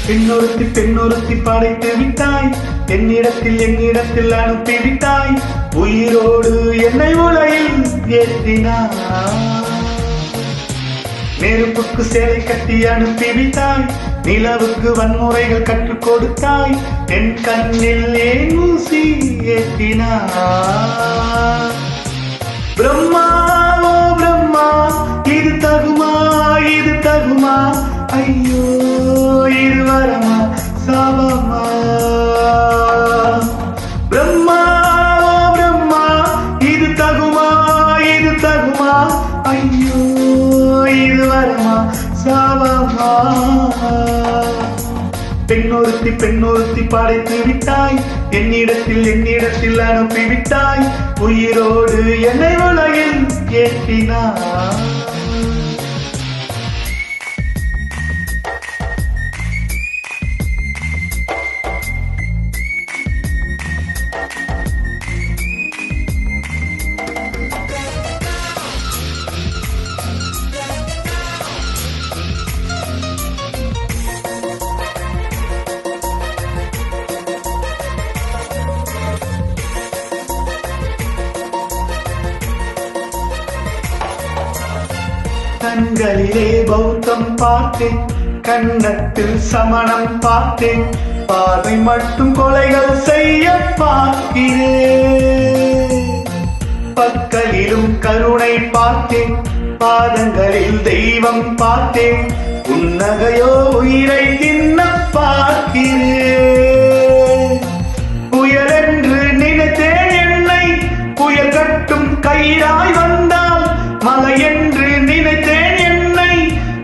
பெண்ணொருத்தி படைத்து விட்டாய், என்னிடத்தில் அனுப்பி விட்டாய், உயிரோடு என்னை உலகில் ஏற்றினாய். நெருப்புக்கு சேலை கட்டி அனுப்பி விட்டாய், நிலவுக்கு வன்முறைகள் கற்றுக் கொடுத்தாய், என் கண்ணில் ஏன் ஊசி ஏற்றினாய். பிரம்மா ஓ பிரம்மா, இது தகுமா இது தகுமா, ஐயோ இது வரமா சாபமா. பிரம்மா ஓ பிரம்மா, இது தகுமா இது தகுமா, ஐயோ இது வரமா சாபமா. பெண்ணொருத்தி படைத்து விட்டாய், என்னிடத்தில் அனுப்பி விட்டாய், உயிரோடு என்னை உலகில் ஏற்றினாய். கண்களிலே பௌத்தம் பார்த்தேன், கண்ணத்தில் சமணம் பார்த்தேன், பார்வை மட்டும் கொலைகள் செய்ய பார்க்கிறேன். பற்களிலும் கருணை பார்த்தேன், பாதங்களில் தெய்வம் பார்த்தேன், புன்னகையோ உயிரை தின்ன பார்க்கிறேன். புயல் என்று நினைத்தேன் என்னை, புயல் கட்டும் கயிறாய் வந்தால், மலை என்று நினைத்தேன் என்னை,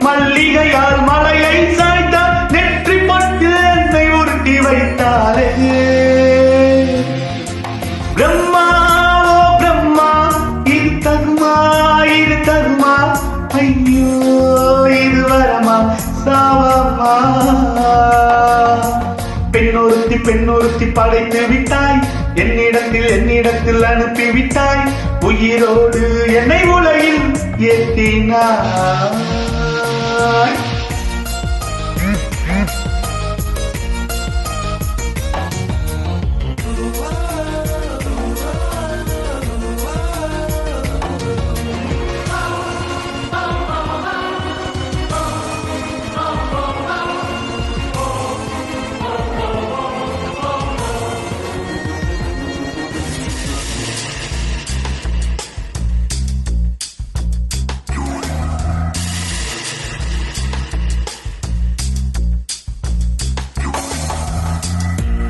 மல்லிகையால் மலையை சாய்த்தால், நெற்றி பட்டு என்னை உருட்டி வைத்தாலே. பிரம்மா ஓ பிரம்மா, இது தகுமா இது தகுமா, ஐயோ இது வரமா சாபமா. பெண்ணொருத்தி படைத்து விட்டாய், என்னிடத்தில் அனுப்பி விட்டாய், உயிரோடு என்னை உலகில் ஏற்றினாய்.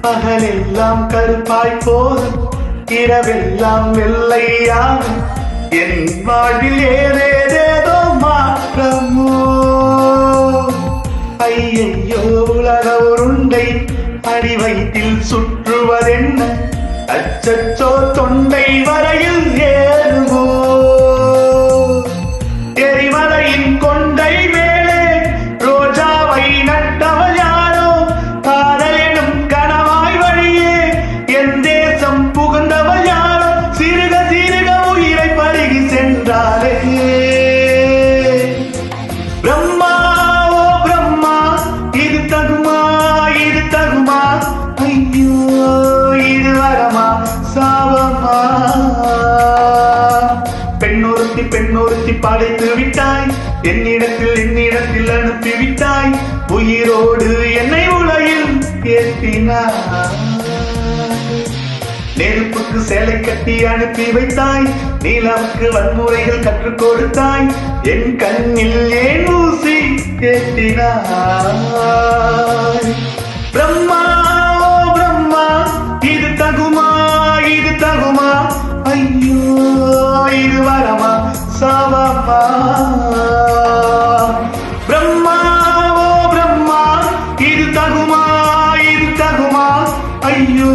பகலெல்லாம் கருப்பாய் போதும், இரவெல்லாம் வெள்ளையாகும், என் வாழ்வில் ஏதேதேதோ மாற்றமோ. ஐயையோ உலக உருண்டை அடி வயிற்றில் சுற்றுவதென்ன, அச்சச்சோ தொண்டை வரையில் ஏறுமோ. எரிமலையின் கொண்டை மேலே ரோஜாவை நட்டவள் யாரோ, காதல் எனும் கனவாய் வழியே என் தேசம் புகுந்தவள் யாரோ, சிறுக சிறுக உயிரை பருகி சென்றாரே. பிரம்மா ஓ பிரம்மா, இது தகுமா இது தகுமா, ஐயோ இது வரமா சாபமா. பெண்ணொருத்தி படைத்து விட்டாய், என்னிடத்தில் அனுப்பி விட்டாய், உயிரோடு என்னை உலகில் ஏற்றினாய். நெருப்புக்கு சேலை கட்டி அனுப்பி வைத்தாய், நிலவுக்கு வன்முறைகள் கற்றுக் கொடுத்தாய், என் கண்ணில் ஏன் ஊசி ஏற்றினாய். பிரம்மா ஓ பிரம்மா, இது தகுமா இது தகுமா, ஐயோ இது வரமா சாபமா. பிரம்மா ஓ பிரம்மா, இது தகுமா இது தகுமா, ஐயோ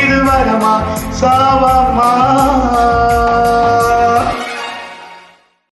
இது வரமா சாபமா.